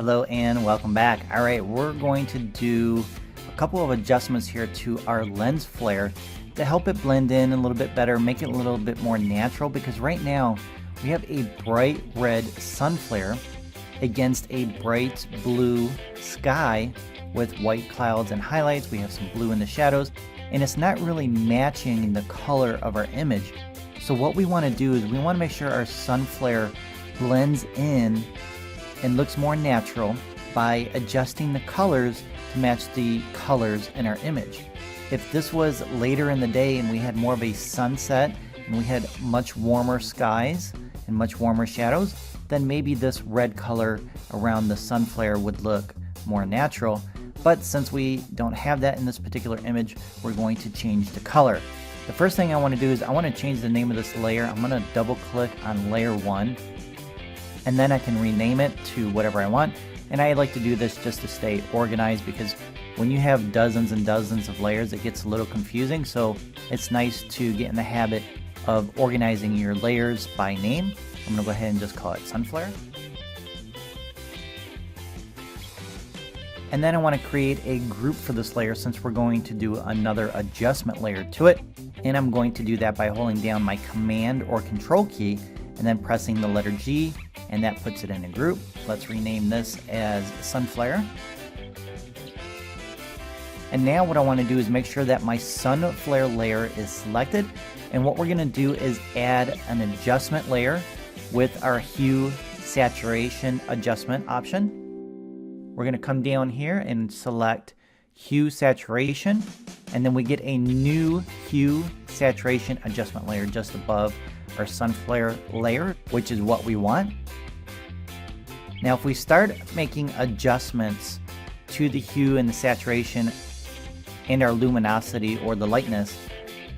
Hello and welcome back. Alright, we're going to do a couple of adjustments here to our lens flare to help it blend in a little bit better, make it a little bit more natural, because right now we have a bright red sun flare against a bright blue sky with white clouds and highlights. We have some blue in the shadows, and it's not really matching the color of our image. So what we want to do is we want to make sure our sun flare blends in and looks more natural by adjusting the colors to match the colors in our image. If this was later in the day and we had more of a sunset and we had much warmer skies and much warmer shadows, then maybe this red color around the sun flare would look more natural. But since we don't have that in this particular image, we're going to change the color. The first thing I want to do is I want to change the name of this layer. I'm going to double click on layer 1, and then I can rename it to whatever I want. And I like to do this just to stay organized, because when you have dozens and dozens of layers, it gets a little confusing. So it's nice to get in the habit of organizing your layers by name. I'm going to go ahead and just call it Sunflare. And then I want to create a group for this layer, since we're going to do another adjustment layer to it. And I'm going to do that by holding down my Command or Control key and then pressing the letter G, and that puts it in a group. Let's rename this as Sunflare. And now what I want to do is make sure that my Sunflare layer is selected. And what we're going to do is add an adjustment layer with our hue saturation adjustment option. We're going to come down here and select hue saturation, and then we get a new hue saturation adjustment layer just above our Sunflare layer, which is what we want. Now if we start making adjustments to the hue and the saturation and our luminosity or the lightness,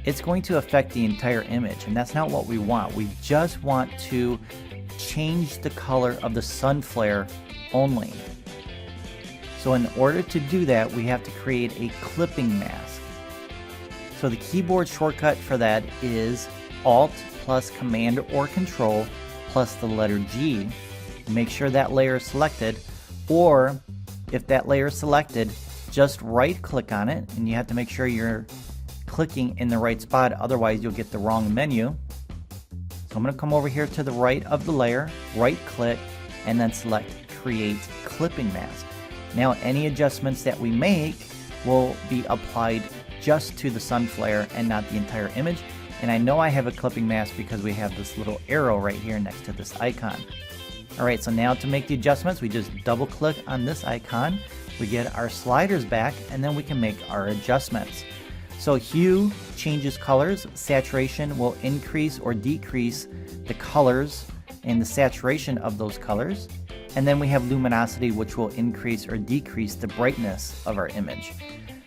it's going to affect the entire image, and that's not what we want. We just want to change the color of the sun flare only. So in order to do that, we have to create a clipping mask. So the keyboard shortcut for that is Alt plus Command or Control plus the letter G. Make sure that layer is selected, or if that layer is selected, just right click on it, and you have to make sure you're clicking in the right spot, otherwise you'll get the wrong menu. So I'm going to come over here to the right of the layer, right click, and then select Create Clipping Mask. Now any adjustments that we make will be applied just to the sun flare and not the entire image. And I know I have a clipping mask because we have this little arrow right here next to this icon. Alright, so now to make the adjustments, we just double click on this icon, we get our sliders back, and then we can make our adjustments. So hue changes colors, saturation will increase or decrease the colors and the saturation of those colors. And then we have luminosity, which will increase or decrease the brightness of our image.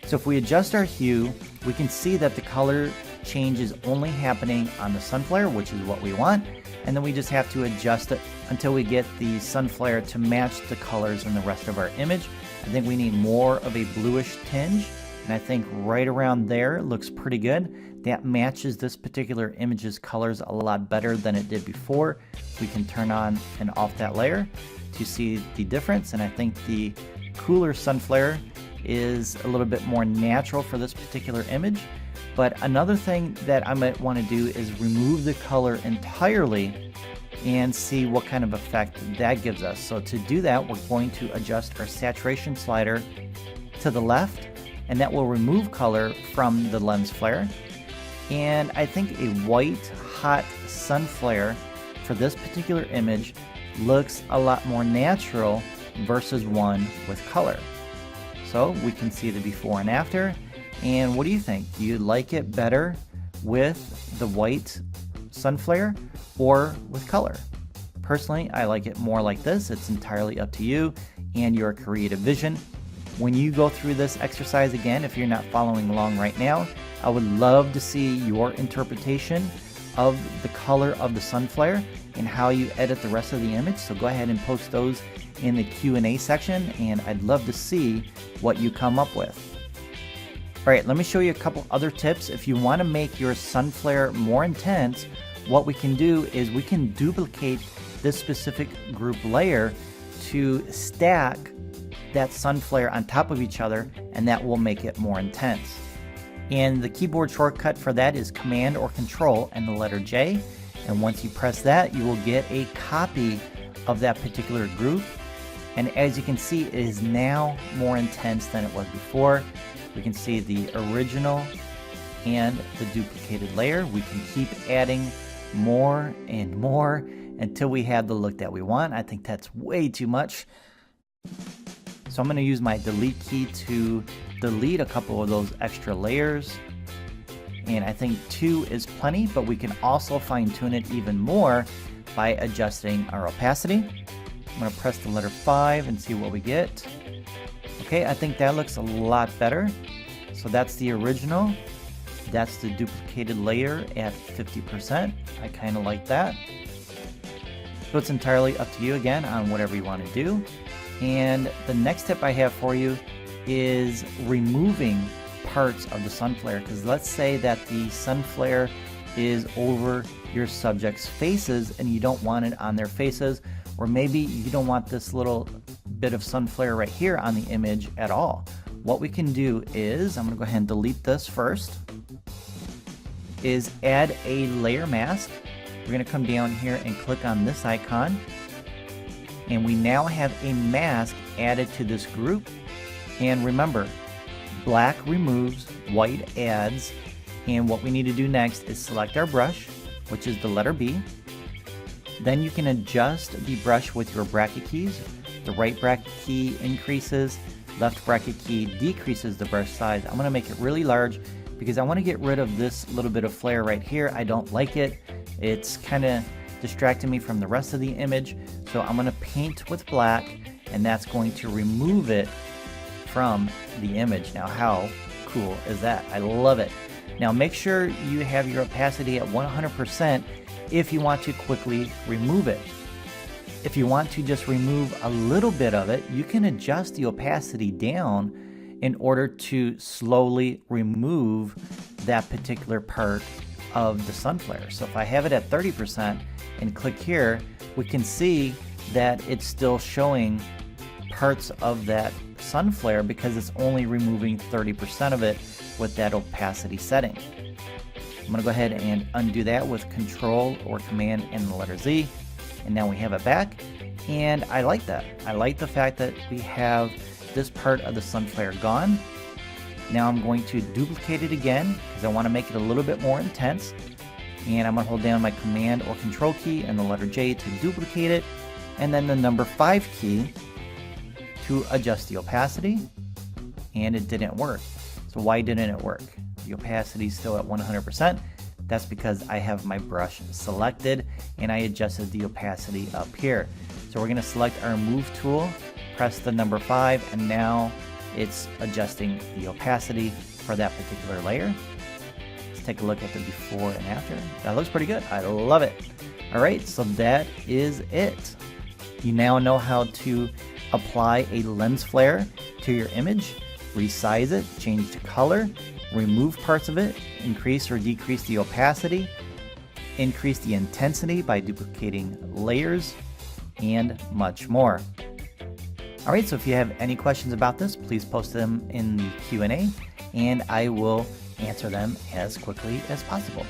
So if we adjust our hue, we can see that the color change is only happening on the sun flare, which is what we want. And then we just have to adjust it until we get the sun flare to match the colors in the rest of our image. I think we need more of a bluish tinge, and I think right around there looks pretty good. That matches this particular image's colors a lot better than it did before. We can turn on and off that layer to see the difference, and I think the cooler sun flare is a little bit more natural for this particular image. But another thing that I might want to do is remove the color entirely and see what kind of effect that gives us. So to do that, we're going to adjust our saturation slider to the left, and that will remove color from the lens flare. And I think a white hot sun flare for this particular image looks a lot more natural versus one with color. So we can see the before and after. And what do you think? Do you like it better with the white sun flare or with color? Personally, I like it more like this. It's entirely up to you and your creative vision. When you go through this exercise again, if you're not following along right now, I would love to see your interpretation of the color of the sun flare and how you edit the rest of the image. So go ahead and post those in the Q&A section, and I'd love to see what you come up with. Alright, let me show you a couple other tips. If you want to make your sun flare more intense, what we can do is we can duplicate this specific group layer to stack that sun flare on top of each other, and that will make it more intense. And the keyboard shortcut for that is Command or Control and the letter J. And once you press that, you will get a copy of that particular group. And as you can see, it is now more intense than it was before. We can see the original and the duplicated layer. We can keep adding more and more until we have the look that we want. I think that's way too much. So I'm going to use my delete key to delete a couple of those extra layers. And I think 2 is plenty, but we can also fine tune it even more by adjusting our opacity. I'm going to press the letter 5 and see what we get. Okay, I think that looks a lot better. So that's the original. That's the duplicated layer at 50%. I kind of like that. So it's entirely up to you again on whatever you want to do. And the next tip I have for you is removing parts of the sun flare, because let's say that the sun flare is over your subject's faces and you don't want it on their faces, or maybe you don't want this little bit of sun flare right here on the image at all. What we can do is, I'm going to go ahead and delete this first, is add a layer mask. We're going to come down here and click on this icon, and we now have a mask added to this group. And remember, black removes, white adds. And what we need to do next is select our brush, which is the letter B. Then you can adjust the brush with your bracket keys. The right bracket key increases, left bracket key decreases the brush size. I'm going to make it really large because I want to get rid of this little bit of flare right here. I don't like it. It's kind of distracting me from the rest of the image. So I'm going to paint with black, and that's going to remove it from the image. Now, how cool is that? I love it. Now, make sure you have your opacity at 100% if you want to quickly remove it. If you want to just remove a little bit of it, you can adjust the opacity down in order to slowly remove that particular part of the sun flare. So if I have it at 30% and click here, we can see that it's still showing parts of that sun flare because it's only removing 30% of it with that opacity setting. I'm going to go ahead and undo that with Control or Command and the letter Z, and now we have it back. And I like that. I like the fact that we have this part of the sun flare gone. Now I'm going to duplicate it again because I want to make it a little bit more intense. And I'm going to hold down my Command or Control key and the letter J to duplicate it, and then the number 5 key to adjust the opacity. And it didn't work. So why didn't it work? The opacity is still at 100%. That's because I have my brush selected and I adjusted the opacity up here. So we're going to select our Move tool, press the number 5, and now it's adjusting the opacity for that particular layer. Let's take a look at the before and after. That looks pretty good. I love it. All right, so that is it. You now know how to apply a lens flare to your image, resize it, change the color, remove parts of it, increase or decrease the opacity, increase the intensity by duplicating layers, and much more. All right, so if you have any questions about this, please post them in the Q&A, and I will answer them as quickly as possible.